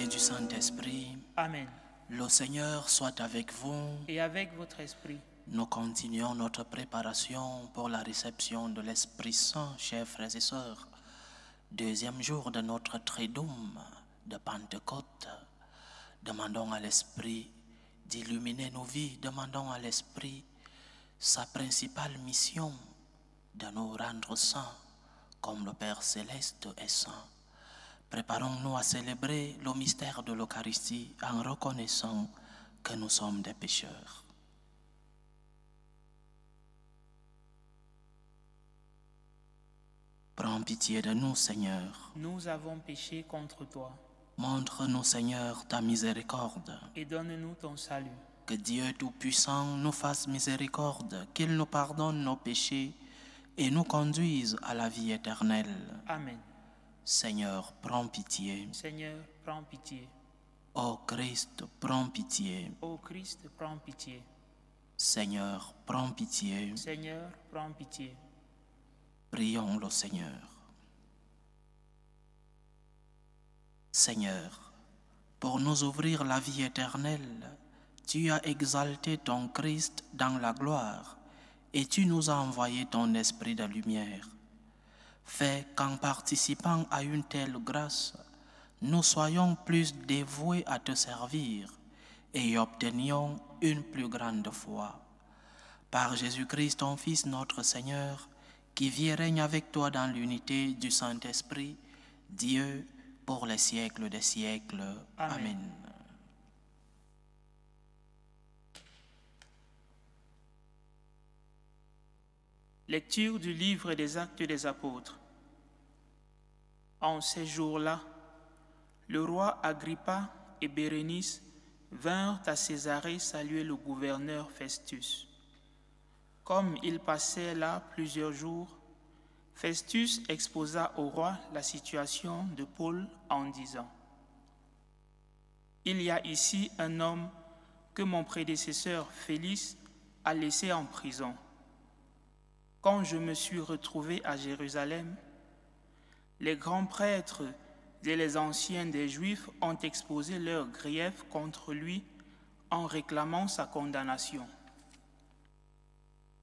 du Saint-Esprit. Amen. Le Seigneur soit avec vous. Et avec votre esprit. Nous continuons notre préparation pour la réception de l'Esprit Saint, chers frères et sœurs. Deuxième jour de notre Triduum de Pentecôte. Demandons à l'Esprit d'illuminer nos vies. Demandons à l'Esprit sa principale mission de nous rendre saints comme le Père Céleste est saint. Préparons-nous à célébrer le mystère de l'Eucharistie en reconnaissant que nous sommes des pécheurs. Prends pitié de nous, Seigneur. Nous avons péché contre toi. Montre-nous, Seigneur, ta miséricorde. Et donne-nous ton salut. Que Dieu Tout-Puissant nous fasse miséricorde, qu'il nous pardonne nos péchés et nous conduise à la vie éternelle. Amen. Seigneur, prends pitié. Seigneur, prends pitié. Ô Christ, prends pitié. Ô Christ, prends pitié. Seigneur, prends pitié. Seigneur, prends pitié. Prions le Seigneur. Seigneur, pour nous ouvrir la vie éternelle, tu as exalté ton Christ dans la gloire et tu nous as envoyé ton esprit de lumière. Fais qu'en participant à une telle grâce, nous soyons plus dévoués à te servir et obtenions une plus grande foi. Par Jésus-Christ, ton Fils, notre Seigneur, qui vit et règne avec toi dans l'unité du Saint-Esprit, Dieu, pour les siècles des siècles. Amen. Amen. Lecture du livre des Actes des Apôtres. En ces jours-là, le roi Agrippa et Bérénice vinrent à Césarée saluer le gouverneur Festus. Comme ils passaient là plusieurs jours, Festus exposa au roi la situation de Paul en disant : « Il y a ici un homme que mon prédécesseur Félix a laissé en prison. Quand je me suis retrouvé à Jérusalem, les grands prêtres et les anciens des Juifs ont exposé leurs griefs contre lui en réclamant sa condamnation.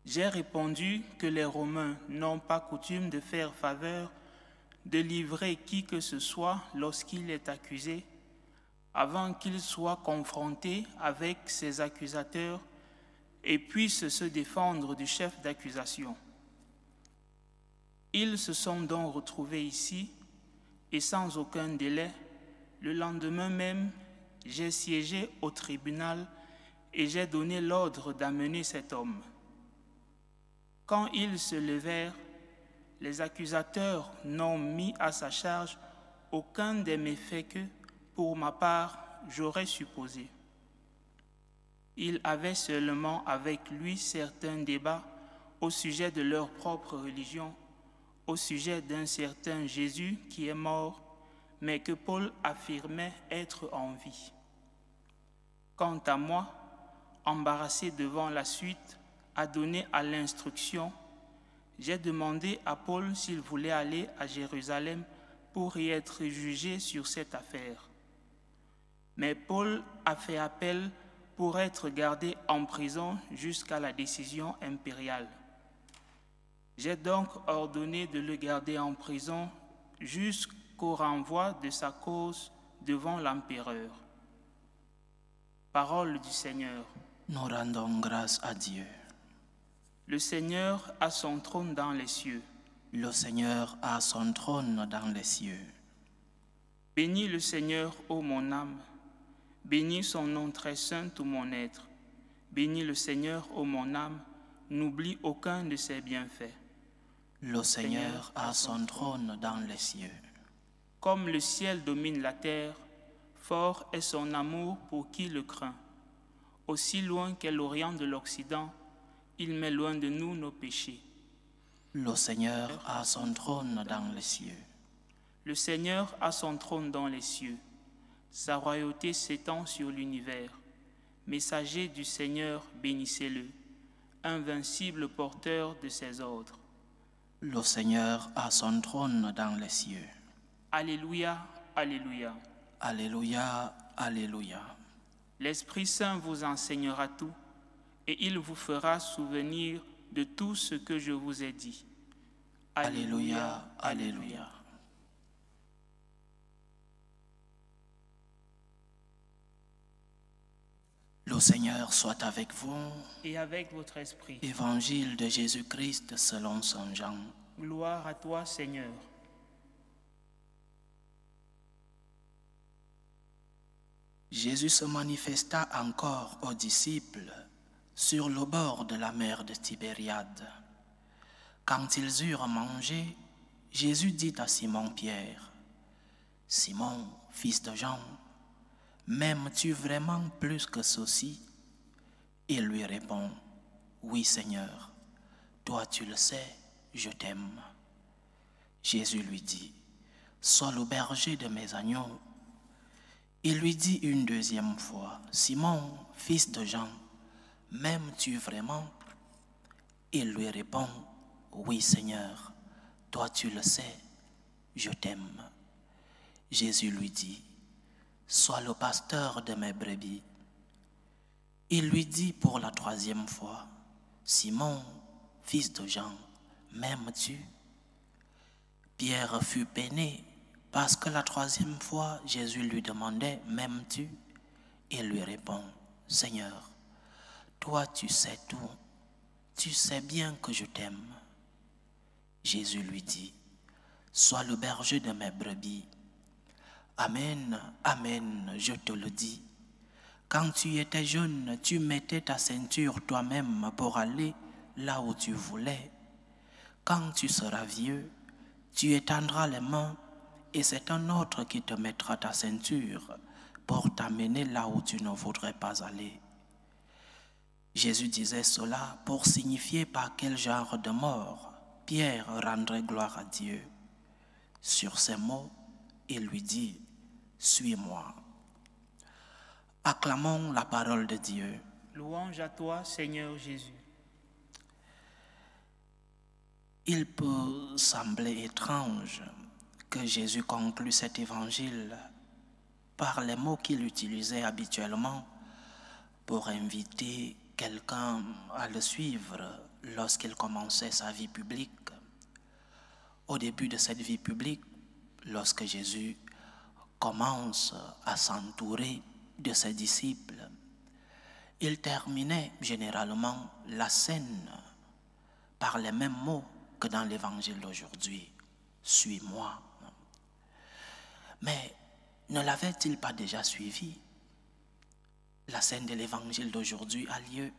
J'ai répondu que les Romains n'ont pas coutume de faire faveur de livrer qui que ce soit lorsqu'il est accusé, avant qu'il soit confronté avec ses accusateurs et puisse se défendre du chef d'accusation. Ils se sont donc retrouvés ici, et sans aucun délai, le lendemain même, j'ai siégé au tribunal et j'ai donné l'ordre d'amener cet homme. Quand ils se levèrent, les accusateurs n'ont mis à sa charge aucun des méfaits que, pour ma part, j'aurais supposé. Il avait seulement avec lui certains débats au sujet de leur propre religion, au sujet d'un certain Jésus qui est mort, mais que Paul affirmait être en vie. Quant à moi, embarrassé devant la suite à donner à l'instruction, j'ai demandé à Paul s'il voulait aller à Jérusalem pour y être jugé sur cette affaire. Mais Paul a fait appel pour être gardé en prison jusqu'à la décision impériale. J'ai donc ordonné de le garder en prison jusqu'au renvoi de sa cause devant l'empereur. Parole du Seigneur. Nous rendons grâce à Dieu. Le Seigneur a son trône dans les cieux. Le Seigneur a son trône dans les cieux. Bénis le Seigneur, ô mon âme. Bénis son nom très saint, tout mon être. Bénis le Seigneur, ô mon âme. N'oublie aucun de ses bienfaits. Le Seigneur a son trône dans les cieux. Comme le ciel domine la terre, fort est son amour pour qui le craint. Aussi loin qu'est l'Orient de l'Occident, il met loin de nous nos péchés. Le Seigneur a son trône dans les cieux. Le Seigneur a son trône dans les cieux. Sa royauté s'étend sur l'univers. Messager du Seigneur, bénissez-le, invincible porteur de ses ordres. Le Seigneur a son trône dans les cieux. Alléluia, alléluia. Alléluia, Alléluia. L'Esprit Saint vous enseignera tout et il vous fera souvenir de tout ce que je vous ai dit. Alléluia, Alléluia. Le Seigneur soit avec vous. Et avec votre esprit. Évangile de Jésus-Christ selon saint Jean. Gloire à toi, Seigneur. Jésus se manifesta encore aux disciples sur le bord de la mer de Tibériade. Quand ils eurent mangé, Jésus dit à Simon-Pierre, « Simon, fils de Jean, m'aimes-tu vraiment plus que ceci ?» Il lui répond, « Oui, Seigneur, toi tu le sais, je t'aime. » Jésus lui dit, « Sois le berger de mes agneaux. » Il lui dit une deuxième fois, « Simon, fils de Jean, m'aimes-tu vraiment ?» Il lui répond, « Oui, Seigneur, toi tu le sais, je t'aime. » Jésus lui dit, « Sois le pasteur de mes brebis. » Il lui dit pour la troisième fois, « Simon, fils de Jean, m'aimes-tu » Pierre fut peiné parce que la troisième fois, Jésus lui demandait, « M'aimes-tu » Il lui répond, « Seigneur, toi tu sais tout, tu sais bien que je t'aime. » Jésus lui dit, « Sois le berger de mes brebis. Amen, amen, je te le dis. Quand tu étais jeune, tu mettais ta ceinture toi-même pour aller là où tu voulais. Quand tu seras vieux, tu étendras les mains et c'est un autre qui te mettra ta ceinture pour t'amener là où tu ne voudrais pas aller. » Jésus disait cela pour signifier par quel genre de mort Pierre rendrait gloire à Dieu. Sur ces mots, il lui dit, « Suis-moi. » Acclamons la parole de Dieu. Louange à toi, Seigneur Jésus. Il peut sembler étrange que Jésus conclue cet évangile par les mots qu'il utilisait habituellement pour inviter quelqu'un à le suivre lorsqu'il commençait sa vie publique. Au début de cette vie publique, lorsque Jésus commence à s'entourer de ses disciples, il terminait généralement la scène par les mêmes mots que dans l'évangile d'aujourd'hui. « Suis-moi ». Mais ne l'avait-il pas déjà suivi? La scène de l'évangile d'aujourd'hui a lieu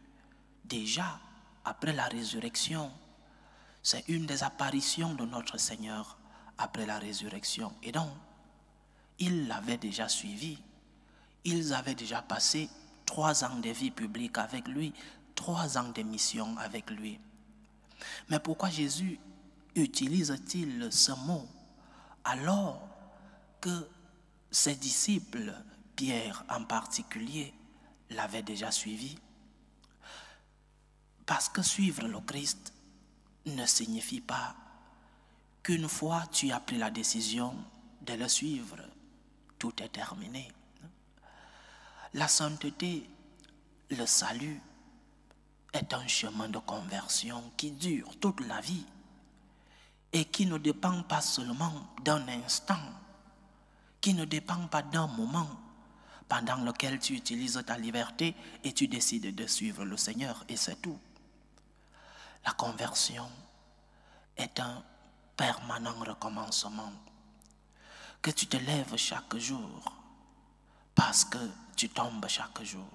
déjà après la résurrection. C'est une des apparitions de notre Seigneur après la résurrection. Et donc, il l'avait déjà suivi. Ils avaient déjà passé 3 ans de vie publique avec lui, 3 ans de mission avec lui. Mais pourquoi Jésus utilise-t-il ce mot alors que ses disciples, Pierre en particulier, l'avaient déjà suivi? Parce que suivre le Christ ne signifie pas qu'une fois tu as pris la décision de le suivre, tout est terminé. La sainteté, le salut, est un chemin de conversion qui dure toute la vie et qui ne dépend pas seulement d'un instant, qui ne dépend pas d'un moment pendant lequel tu utilises ta liberté et tu décides de suivre le Seigneur, et c'est tout. La conversion est un permanent recommencement. Que tu te lèves chaque jour parce que tu tombes chaque jour.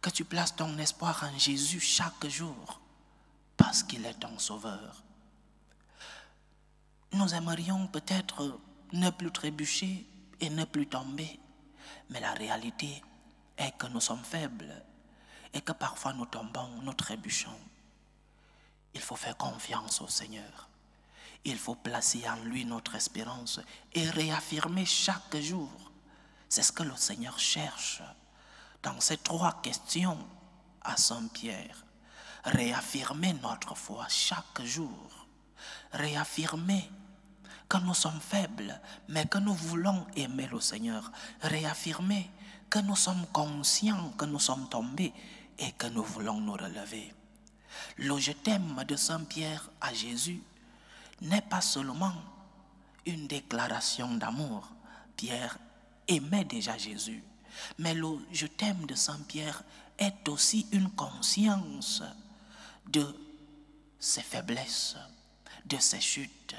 Que tu places ton espoir en Jésus chaque jour parce qu'il est ton sauveur. Nous aimerions peut-être ne plus trébucher et ne plus tomber, mais la réalité est que nous sommes faibles et que parfois nous tombons, nous trébuchons. Il faut faire confiance au Seigneur. Il faut placer en lui notre espérance et réaffirmer chaque jour. C'est ce que le Seigneur cherche dans ces 3 questions à Saint Pierre. Réaffirmer notre foi chaque jour. Réaffirmer que nous sommes faibles, mais que nous voulons aimer le Seigneur. Réaffirmer que nous sommes conscients que nous sommes tombés et que nous voulons nous relever. Le je t'aime de Saint Pierre à Jésus n'est pas seulement une déclaration d'amour. Pierre aimait déjà Jésus. Mais le je t'aime de Saint Pierre est aussi une conscience de ses faiblesses, de ses chutes,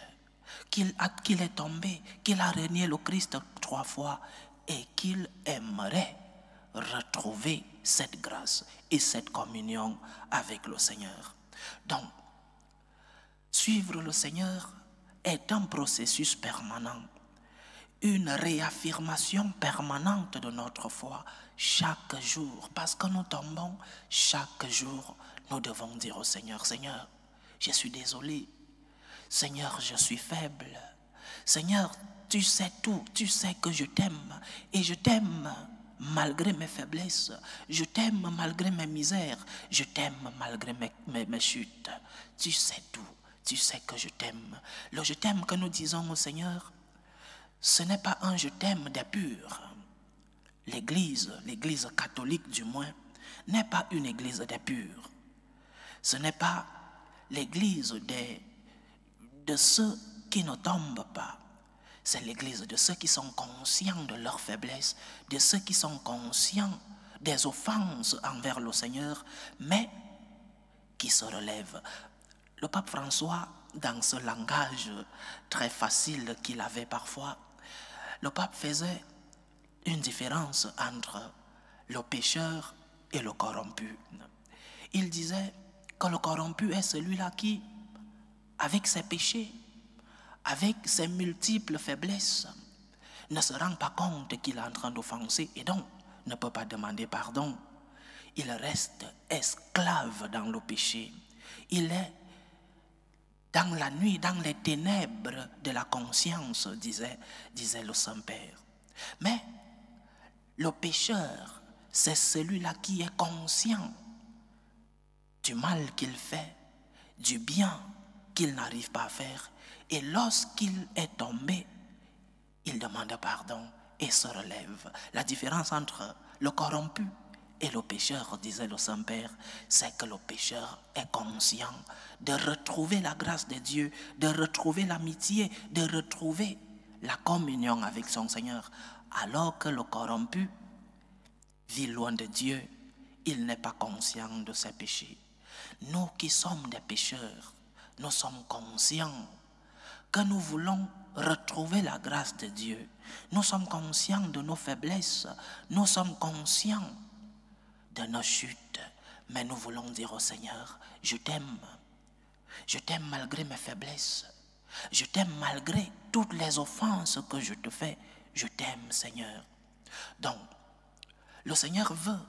qu'il est tombé, qu'il a renié le Christ 3 fois et qu'il aimerait retrouver cette grâce et cette communion avec le Seigneur. Donc, suivre le Seigneur est un processus permanent, une réaffirmation permanente de notre foi chaque jour, parce que nous tombons chaque jour, nous devons dire au Seigneur, Seigneur, je suis désolé, Seigneur, je suis faible, Seigneur, tu sais tout, tu sais que je t'aime et je t'aime malgré mes faiblesses, je t'aime malgré mes misères, je t'aime malgré mes chutes, tu sais tout, tu sais que je t'aime. Le je t'aime que nous disons au Seigneur, ce n'est pas un je t'aime des purs. L'église catholique du moins, n'est pas une église des purs. Ce n'est pas l'église de ceux qui ne tombent pas. C'est l'église de ceux qui sont conscients de leur faiblesse, de ceux qui sont conscients des offenses envers le Seigneur, mais qui se relèvent. Le pape François, dans ce langage très facile qu'il avait parfois, le pape faisait une différence entre le pécheur et le corrompu. Il disait que le corrompu est celui-là qui, avec ses péchés, avec ses multiples faiblesses, ne se rend pas compte qu'il est en train d'offenser et donc ne peut pas demander pardon. Il reste esclave dans le péché. Il est dans la nuit, dans les ténèbres de la conscience, disait le Saint-Père. Mais le pécheur, c'est celui-là qui est conscient du mal qu'il fait, du bien qu'il n'arrive pas à faire. Et lorsqu'il est tombé, il demande pardon et se relève. La différence entre le corrompu et le pécheur, disait le Saint-Père, c'est que le pécheur est conscient de retrouver la grâce de Dieu, de retrouver l'amitié, de retrouver la communion avec son Seigneur. Alors que le corrompu vit loin de Dieu, il n'est pas conscient de ses péchés. Nous qui sommes des pécheurs, nous sommes conscients que nous voulons retrouver la grâce de Dieu. Nous sommes conscients de nos faiblesses, nous sommes conscients de nos chutes, mais nous voulons dire au Seigneur, je t'aime malgré mes faiblesses, je t'aime malgré toutes les offenses que je te fais, je t'aime Seigneur. Donc, le Seigneur veut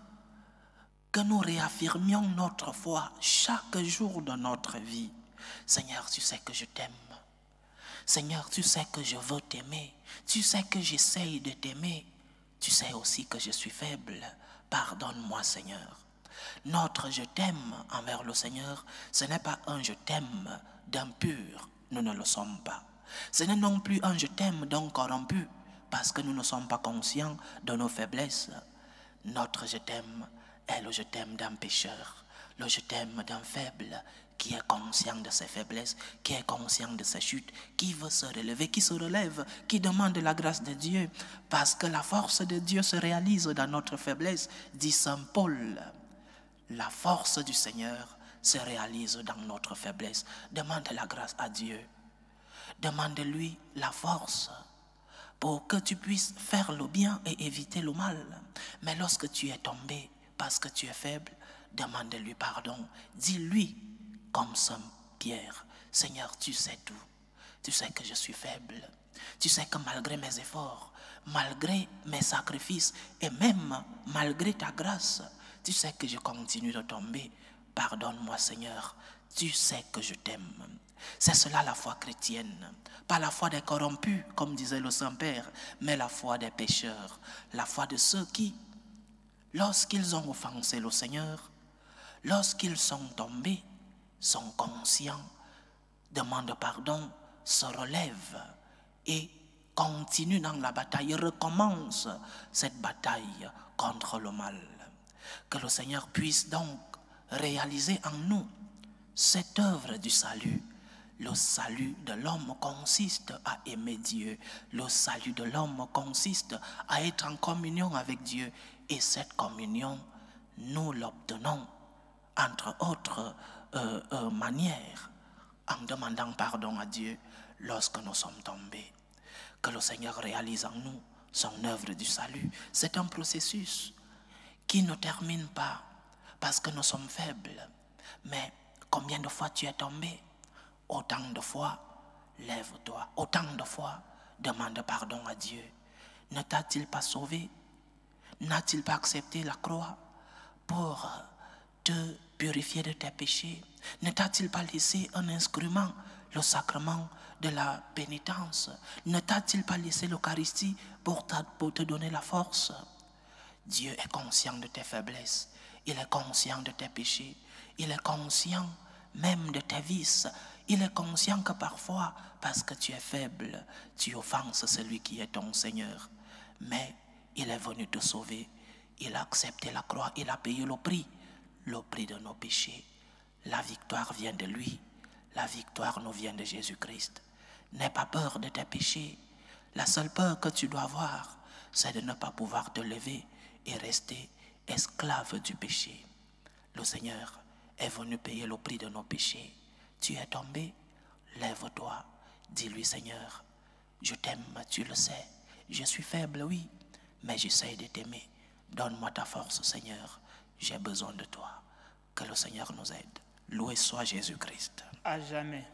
que nous réaffirmions notre foi chaque jour de notre vie. Seigneur, tu sais que je t'aime. Seigneur, tu sais que je veux t'aimer. Tu sais que j'essaye de t'aimer. Tu sais aussi que je suis faible. Pardonne-moi, Seigneur. Notre je t'aime envers le Seigneur, ce n'est pas un je t'aime d'impur. Nous ne le sommes pas. Ce n'est non plus un je t'aime d'un corrompu, parce que nous ne sommes pas conscients de nos faiblesses. Notre je t'aime est le je t'aime d'un pécheur, le je t'aime d'un faible qui est conscient de ses faiblesses, qui est conscient de ses chutes, qui veut se relever, qui se relève, qui demande la grâce de Dieu, parce que la force de Dieu se réalise dans notre faiblesse, dit Saint Paul. La force du Seigneur se réalise dans notre faiblesse. Demande la grâce à Dieu. Demande-lui la force pour que tu puisses faire le bien et éviter le mal. Mais lorsque tu es tombé parce que tu es faible, demande-lui pardon. Dis-lui comme Saint Pierre, Seigneur, tu sais tout. Tu sais que je suis faible. Tu sais que malgré mes efforts, malgré mes sacrifices et même malgré ta grâce, tu sais que je continue de tomber. Pardonne-moi, Seigneur. Tu sais que je t'aime. C'est cela la foi chrétienne. Pas la foi des corrompus, comme disait le Saint-Père, mais la foi des pécheurs. La foi de ceux qui, lorsqu'ils ont offensé le Seigneur, lorsqu'ils sont tombés, sont conscients, demandent pardon, se relèvent et continue dans la bataille, recommence cette bataille contre le mal. Que le Seigneur puisse donc réaliser en nous cette œuvre du salut. Le salut de l'homme consiste à aimer Dieu. Le salut de l'homme consiste à être en communion avec Dieu. Et cette communion, nous l'obtenons, entre autres manières, en demandant pardon à Dieu lorsque nous sommes tombés. Que le Seigneur réalise en nous son œuvre du salut. C'est un processus qui ne termine pas parce que nous sommes faibles. Mais combien de fois tu es tombé? Autant de fois, lève-toi. Autant de fois, demande pardon à Dieu. Ne t'a-t-il pas sauvé? N'a-t-il pas accepté la croix pour te purifier de tes péchés? Ne t'a-t-il pas laissé un instrument, le sacrement de la pénitence? Ne t'a-t-il pas laissé l'Eucharistie pour te donner la force? Dieu est conscient de tes faiblesses. Il est conscient de tes péchés. Il est conscient même de tes vices. Il est conscient que parfois, parce que tu es faible, tu offenses celui qui est ton Seigneur. Mais il est venu te sauver. Il a accepté la croix. Il a payé le prix de nos péchés. La victoire vient de lui. La victoire nous vient de Jésus-Christ. N'aie pas peur de tes péchés. La seule peur que tu dois avoir, c'est de ne pas pouvoir te lever et rester esclave du péché. Le Seigneur est venu payer le prix de nos péchés. Tu es tombé, lève-toi, dis-lui: Seigneur, je t'aime, tu le sais, je suis faible, oui, mais j'essaie de t'aimer. Donne-moi ta force, Seigneur, j'ai besoin de toi. Que le Seigneur nous aide. Loué soit Jésus-Christ. À jamais.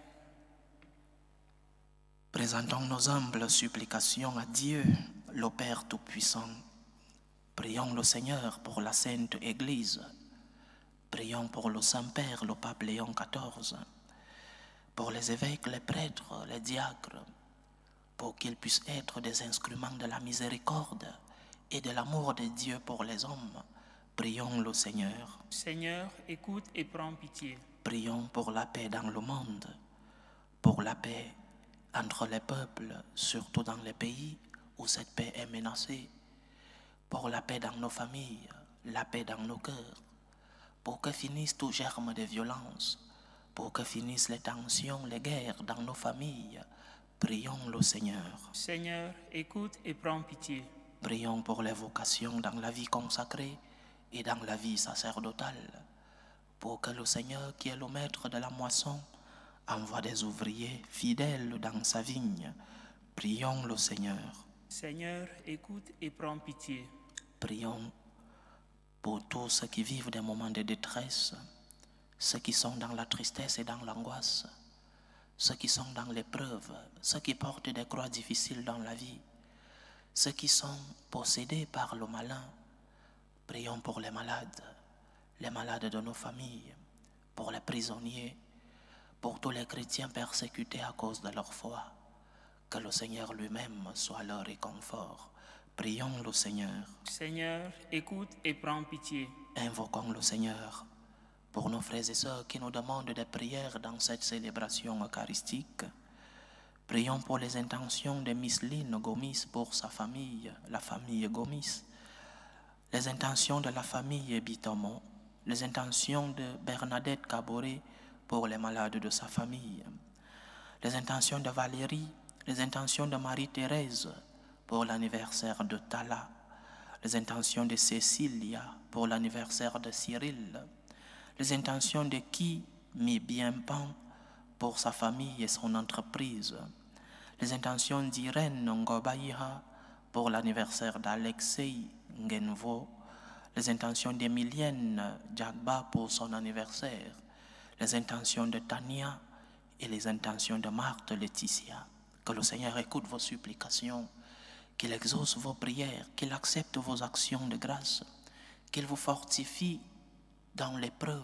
Présentons nos humbles supplications à Dieu, le Père Tout-Puissant. Prions le Seigneur pour la Sainte Église. Prions pour le Saint-Père, le Pape Léon XIV, pour les évêques, les prêtres, les diacres, pour qu'ils puissent être des instruments de la miséricorde et de l'amour de Dieu pour les hommes. Prions le Seigneur. Seigneur, écoute et prends pitié. Prions pour la paix dans le monde, pour la paix entre les peuples, surtout dans les pays où cette paix est menacée, pour la paix dans nos familles, la paix dans nos cœurs, pour que finisse tout germe de violence, pour que finissent les tensions, les guerres dans nos familles. Prions le Seigneur. Seigneur, écoute et prends pitié. Prions pour les vocations dans la vie consacrée et dans la vie sacerdotale, pour que le Seigneur, qui est le maître de la moisson, envoie des ouvriers fidèles dans sa vigne. Prions le Seigneur. Seigneur, écoute et prends pitié. Prions pour tous ceux qui vivent des moments de détresse, ceux qui sont dans la tristesse et dans l'angoisse, ceux qui sont dans l'épreuve, ceux qui portent des croix difficiles dans la vie, ceux qui sont possédés par le malin. Prions pour les malades de nos familles, pour les prisonniers, pour tous les chrétiens persécutés à cause de leur foi. Que le Seigneur lui-même soit leur réconfort. Prions le Seigneur. Seigneur, écoute et prends pitié. Invoquons le Seigneur pour nos frères et sœurs qui nous demandent des prières dans cette célébration eucharistique. Prions pour les intentions de Miss Lynn Gomis pour sa famille, la famille Gomis. Les intentions de la famille Bitomo. Les intentions de Bernadette Caboret pour les malades de sa famille. Les intentions de Valérie. Les intentions de Marie-Thérèse pour l'anniversaire de Tala. Les intentions de Cécilia pour l'anniversaire de Cyril. Les intentions de Ki Mibienpan pour sa famille et son entreprise. Les intentions d'Irène Ngobaïha pour l'anniversaire d'Alexei Ngenvo. Les intentions d'Emilienne Djagba pour son anniversaire. Les intentions de Tania et les intentions de Marthe Laetitia. Que le Seigneur écoute vos supplications, qu'il exauce vos prières, qu'il accepte vos actions de grâce, qu'il vous fortifie dans l'épreuve,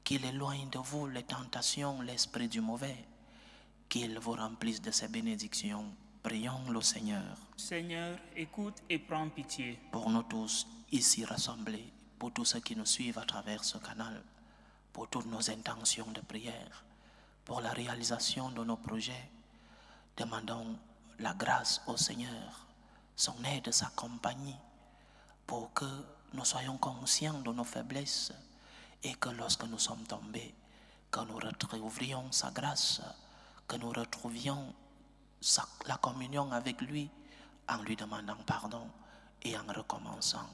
qu'il éloigne de vous les tentations, l'esprit du mauvais, qu'il vous remplisse de ses bénédictions. Prions le Seigneur. Seigneur, écoute et prends pitié. Pour nous tous ici rassemblés, pour tous ceux qui nous suivent à travers ce canal, pour toutes nos intentions de prière, pour la réalisation de nos projets, demandons la grâce au Seigneur, son aide, sa compagnie, pour que nous soyons conscients de nos faiblesses et que lorsque nous sommes tombés, que nous retrouvions sa grâce, que nous retrouvions la communion avec lui en lui demandant pardon et en recommençant.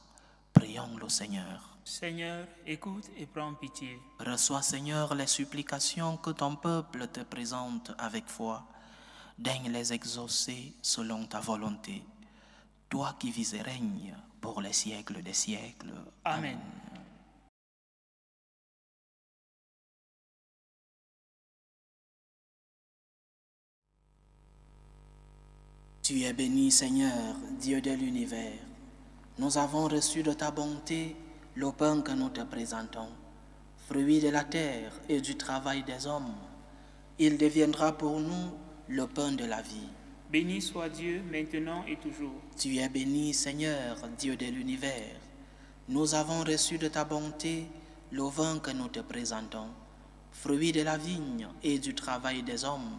Prions le Seigneur. Seigneur, écoute et prends pitié. Reçois, Seigneur, les supplications que ton peuple te présente avec foi. Daigne les exaucer selon ta volonté. Toi qui vis et règnes pour les siècles des siècles. Amen. Tu es béni, Seigneur, Dieu de l'univers. Nous avons reçu de ta bonté le pain que nous te présentons, fruit de la terre et du travail des hommes. Il deviendra pour nous le pain de la vie. Béni soit Dieu, maintenant et toujours. Tu es béni, Seigneur, Dieu de l'univers. Nous avons reçu de ta bonté le vin que nous te présentons, fruit de la vigne et du travail des hommes.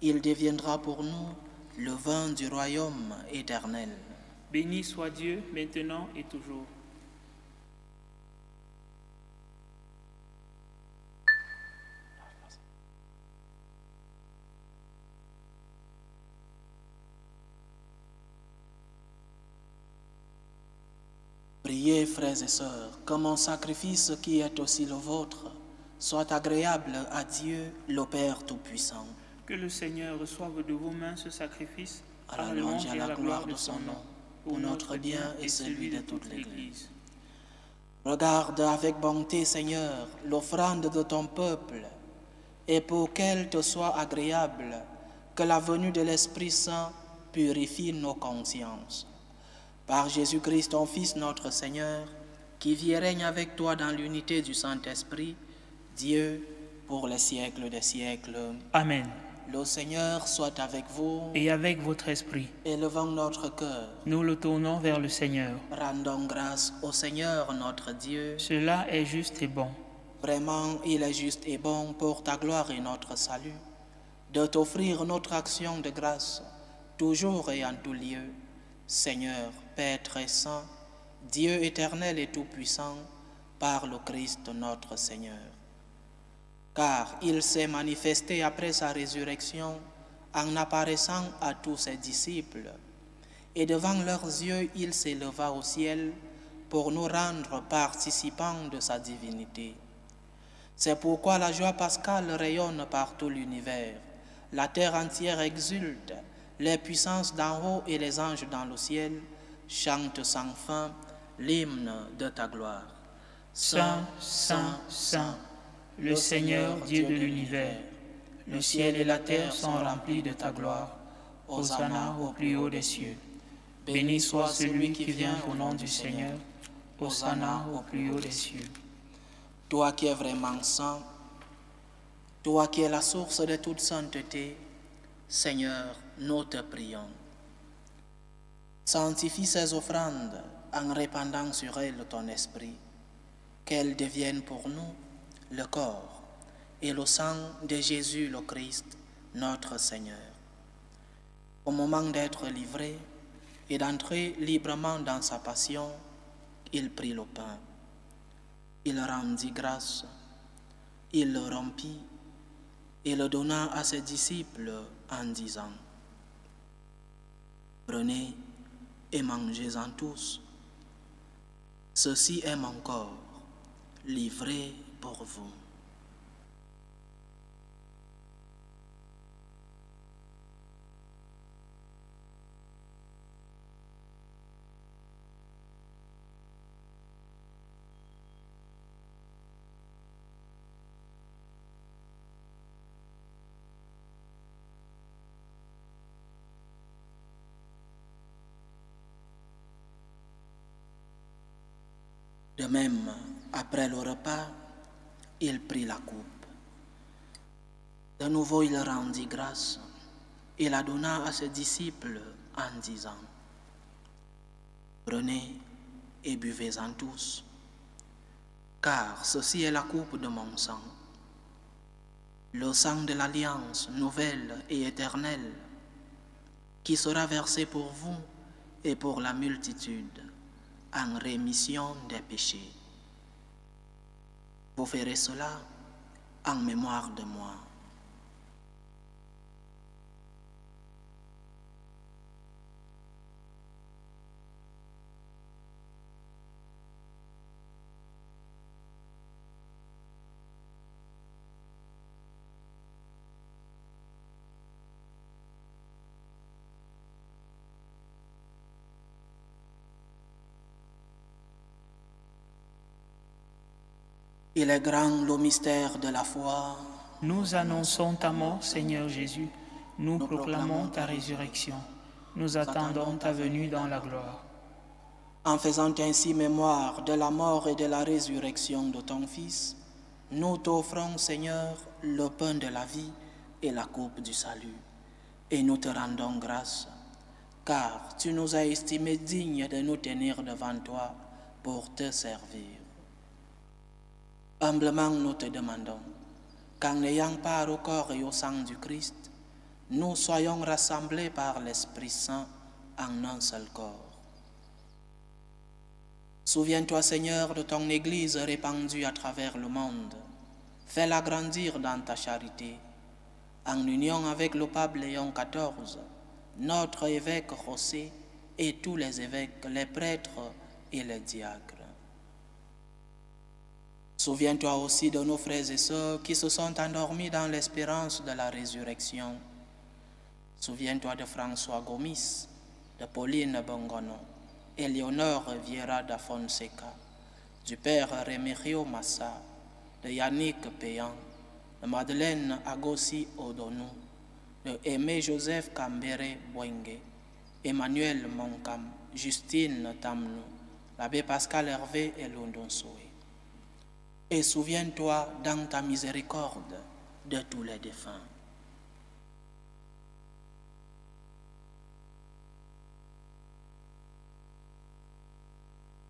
Il deviendra pour nous le vin du royaume éternel. Béni soit Dieu, maintenant et toujours. Priez, frères et sœurs, que mon sacrifice qui est aussi le vôtre soit agréable à Dieu, le Père Tout-Puissant. Que le Seigneur reçoive de vos mains ce sacrifice à la louange et à la gloire de son nom, pour notre bien et celui de toute l'Église. Regarde avec bonté, Seigneur, l'offrande de ton peuple, et pour qu'elle te soit agréable, que la venue de l'Esprit Saint purifie nos consciences. Par Jésus-Christ, ton Fils, notre Seigneur, qui vit et règne avec toi dans l'unité du Saint-Esprit, Dieu, pour les siècles des siècles. Amen. Le Seigneur soit avec vous. Et avec votre esprit. Élevons notre cœur. Nous le tournons vers le Seigneur. Rendons grâce au Seigneur notre Dieu. Cela est juste et bon. Vraiment, il est juste et bon pour ta gloire et notre salut, de t'offrir notre action de grâce, toujours et en tout lieu. Seigneur, Père très saint, Dieu éternel et tout-puissant, par le Christ notre Seigneur. Car il s'est manifesté après sa résurrection en apparaissant à tous ses disciples, et devant leurs yeux il s'éleva au ciel pour nous rendre participants de sa divinité. C'est pourquoi la joie pascale rayonne par tout l'univers, la terre entière exulte, les puissances d'en haut et les anges dans le ciel chantent sans fin l'hymne de ta gloire. Saint, Saint, Saint, le Seigneur Dieu de l'univers, le ciel et la terre sont remplis de ta gloire. Hosanna au plus haut des cieux. Béni soit celui qui vient au nom du Seigneur. Hosanna au plus haut des cieux. Toi qui es vraiment saint, toi qui es la source de toute sainteté, Seigneur, nous te prions. Sanctifie ces offrandes en répandant sur elles ton esprit, qu'elles deviennent pour nous le corps et le sang de Jésus le Christ, notre Seigneur. Au moment d'être livré et d'entrer librement dans sa passion, il prit le pain. Il rendit grâce, il le rompit et le donna à ses disciples en disant: Prenez et mangez-en tous. Ceci est mon corps, livré pour vous. De même, après le repas, il prit la coupe. De nouveau, il rendit grâce et la donna à ses disciples en disant: Prenez et buvez-en tous, car ceci est la coupe de mon sang, le sang de l'alliance nouvelle et éternelle, qui sera versé pour vous et pour la multitude en rémission des péchés. Vous ferez cela en mémoire de moi. Il est grand le mystère de la foi. Nous annonçons ta mort, Seigneur Jésus. Nous proclamons ta résurrection. Nous attendons ta venue dans la gloire. En faisant ainsi mémoire de la mort et de la résurrection de ton Fils, nous t'offrons, Seigneur, le pain de la vie et la coupe du salut. Et nous te rendons grâce, car tu nous as estimés dignes de nous tenir devant toi pour te servir. Humblement, nous te demandons qu'en n'ayant part au corps et au sang du Christ, nous soyons rassemblés par l'Esprit Saint en un seul corps. Souviens-toi, Seigneur, de ton Église répandue à travers le monde. Fais-la grandir dans ta charité, en union avec le pape Léon XIV, notre évêque José et tous les évêques, les prêtres et les diacres. Souviens-toi aussi de nos frères et sœurs qui se sont endormis dans l'espérance de la résurrection. Souviens-toi de François Gomis, de Pauline Bongono, Éléonore Vieira da Fonseca, du père Remigio Massa, de Yannick Péan, de Madeleine Agossi Odonou, de Aimé Joseph Kambere Boingue, Emmanuel Monkam, Justine Tamnou, l'abbé Pascal Hervé et Londonsoé. Et souviens-toi dans ta miséricorde de tous les défunts.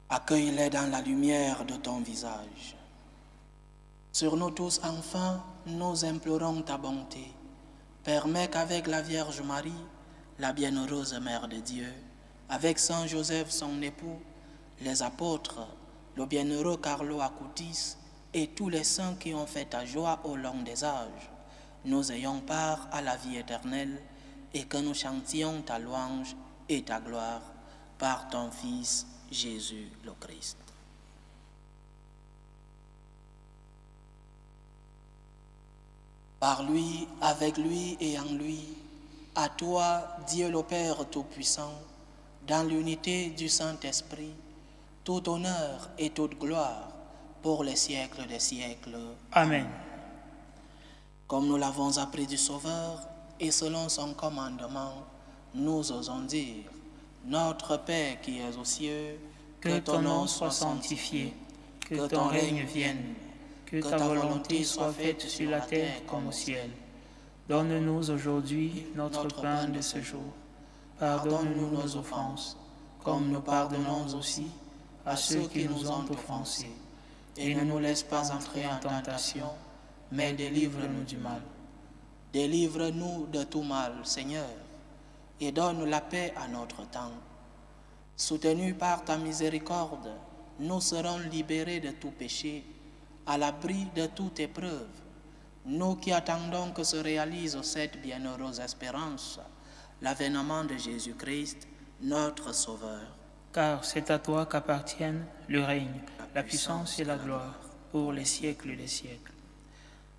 Accueille-les dans la lumière de ton visage. Sur nous tous, enfin, nous implorons ta bonté. Permets qu'avec la Vierge Marie, la bienheureuse Mère de Dieu, avec Saint Joseph, son époux, les apôtres, le bienheureux Carlo Acutis, et tous les saints qui ont fait ta joie au long des âges, nous ayons part à la vie éternelle et que nous chantions ta louange et ta gloire par ton Fils Jésus le Christ. Par lui, avec lui et en lui, à toi, Dieu le Père Tout-Puissant, dans l'unité du Saint-Esprit, tout honneur et toute gloire pour les siècles des siècles. Amen. Comme nous l'avons appris du Sauveur, et selon son commandement, nous osons dire, Notre Père qui es aux cieux, que ton nom soit sanctifié, que ton règne vienne, que ta volonté soit faite sur la terre comme au ciel. Donne-nous aujourd'hui notre pain de ce jour. Pardonne-nous nos offenses, comme nous pardonnons aussi à ceux qui nous ont offensés. Et ne nous laisse pas entrer en tentation, mais délivre-nous du mal. Délivre-nous de tout mal, Seigneur, et donne la paix à notre temps. Soutenus par ta miséricorde, nous serons libérés de tout péché, à l'abri de toute épreuve. Nous qui attendons que se réalise cette bienheureuse espérance, l'avènement de Jésus-Christ, notre Sauveur. Car c'est à toi qu'appartiennent le règne, la puissance et la gloire, pour les siècles des siècles.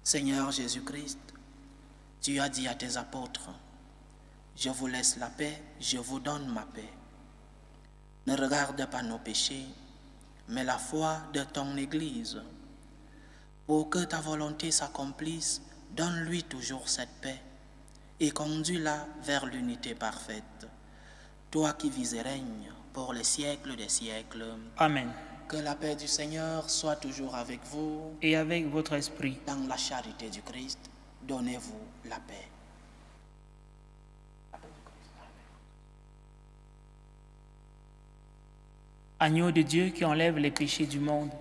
Seigneur Jésus-Christ, tu as dit à tes apôtres, « Je vous laisse la paix, je vous donne ma paix. » Ne regarde pas nos péchés, mais la foi de ton Église. Pour que ta volonté s'accomplisse, donne-lui toujours cette paix et conduis-la vers l'unité parfaite. Toi qui vis et règnes pour les siècles des siècles. Amen. Que la paix du Seigneur soit toujours avec vous. Et avec votre esprit. Dans la charité du Christ, donnez-vous la paix. Agneau de Dieu qui enlève les péchés du monde,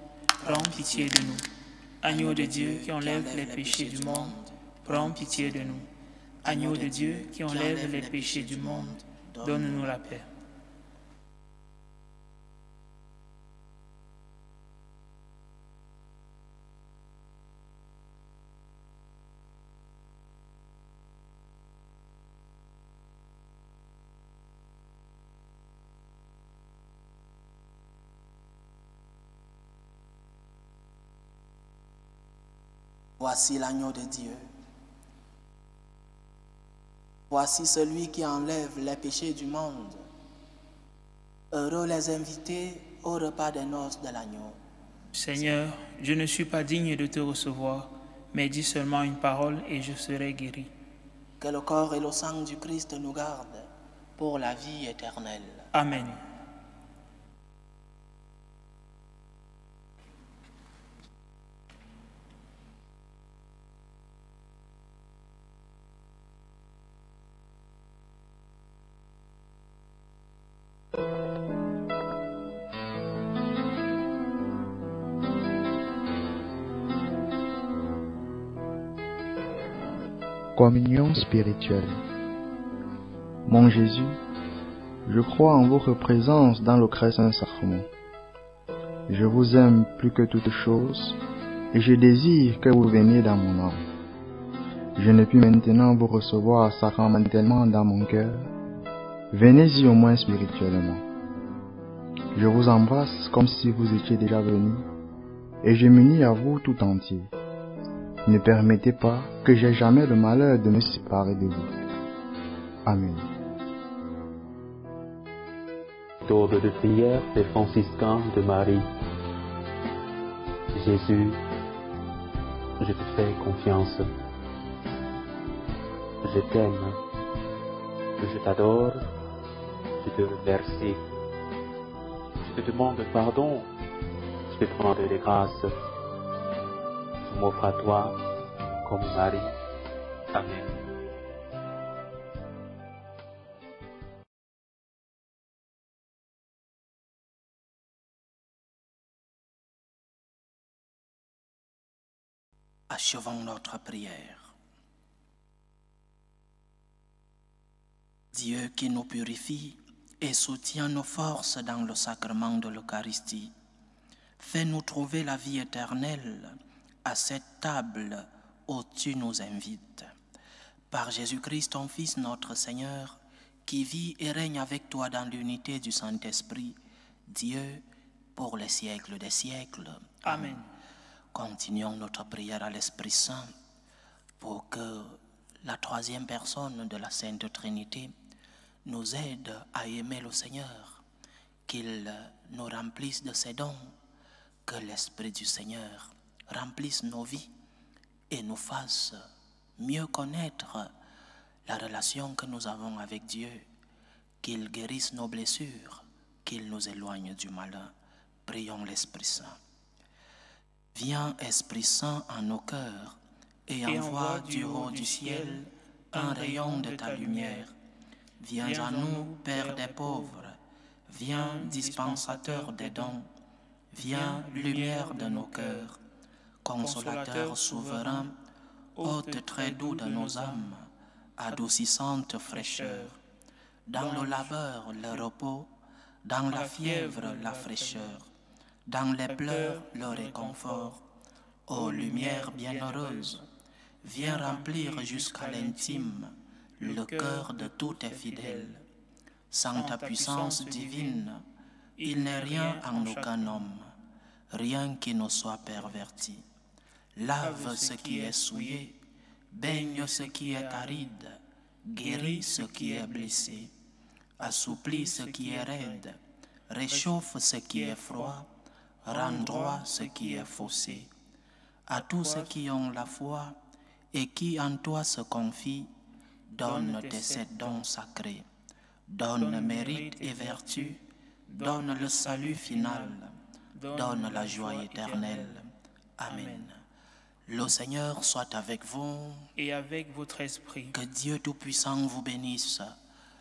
prends pitié de nous. Agneau de Dieu qui enlève les péchés du monde, prends pitié de nous. Agneau de Dieu qui enlève les péchés du monde, donne-nous la paix. Voici l'agneau de Dieu. Voici celui qui enlève les péchés du monde. Heureux les invités au repas des noces de l'agneau. Seigneur, je ne suis pas digne de te recevoir, mais dis seulement une parole et je serai guéri. Que le corps et le sang du Christ nous gardent pour la vie éternelle. Amen. Communion spirituelle. Mon Jésus, je crois en votre présence dans le très saint sacrement. Je vous aime plus que toute chose et je désire que vous veniez dans mon âme. Je ne puis maintenant vous recevoir sacramentellement dans mon cœur. Venez-y au moins spirituellement. Je vous embrasse comme si vous étiez déjà venu et je m'unis à vous tout entier. Ne permettez pas que j'aie jamais le malheur de me séparer de vous. Amen. Méthode de prière des franciscains de Marie. Jésus, je te fais confiance. Je t'aime. Je t'adore. Je te remercie. Je te demande pardon. Je te demande des grâces. Je m'offre à toi comme Marie. Amen. Achevons notre prière. Dieu qui nous purifie et soutient nos forces dans le sacrement de l'Eucharistie, fais-nous trouver la vie éternelle à cette table où tu nous invites. Par Jésus-Christ, ton Fils, notre Seigneur, qui vit et règne avec toi dans l'unité du Saint-Esprit, Dieu, pour les siècles des siècles. Amen. Continuons notre prière à l'Esprit Saint pour que la troisième personne de la Sainte Trinité nous aide à aimer le Seigneur, qu'il nous remplisse de ses dons, que l'Esprit du Seigneur remplisse nos vies et nous fasse mieux connaître la relation que nous avons avec Dieu, qu'il guérisse nos blessures, qu'il nous éloigne du malin. Prions l'Esprit Saint. Viens, Esprit Saint, en nos cœurs et envoie du haut du ciel un rayon de ta lumière. Viens à nous, Père des pauvres, viens, dispensateur des dons, viens, lumière de nos cœurs, consolateur souverain, hôte très doux de nos âmes, adoucissante fraîcheur. Dans le labeur, le repos, dans la fièvre, la fraîcheur, dans les pleurs, le réconfort. Ô lumière bienheureuse, viens remplir jusqu'à l'intime le cœur de tous tes fidèles. Sans ta puissance divine, il n'est rien en aucun homme, rien qui ne soit perverti. Lave ce qui est souillé, baigne ce qui est aride, guéris ce qui est blessé, assouplis ce qui est raide, réchauffe ce qui est froid, rends droit ce qui est faussé. À tous ceux qui ont la foi et qui en toi se confient, donne tes 7 dons sacrés, donne mérite et vertu, donne le salut final, donne la joie éternelle. Amen. Le Seigneur soit avec vous Et avec votre esprit. Que Dieu Tout-Puissant vous bénisse,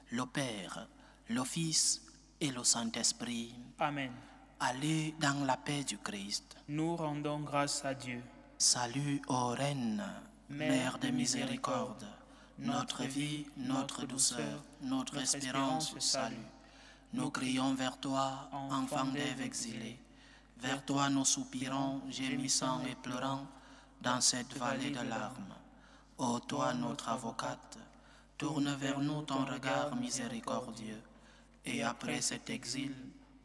le Père, le Fils et le Saint-Esprit. Amen. Allez dans la paix du Christ. Nous rendons grâce à Dieu. Salut, ô Reine, Mère de miséricorde, notre vie, notre douceur, notre espérance, salut. Nous crions vers toi, enfant d'Ève exilés. Vers toi nous soupirons, gémissant et pleurant, dans cette vallée de larmes. Ô toi, notre avocate, tourne vers nous ton regard miséricordieux, et après cet exil,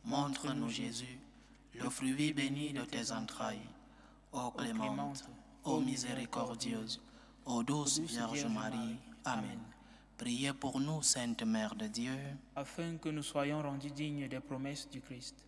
montre-nous Jésus, le fruit béni de tes entrailles. Ô clémente, ô miséricordieuse, ô douce Vierge Marie. Amen. Priez pour nous, Sainte Mère de Dieu, afin que nous soyons rendus dignes des promesses du Christ.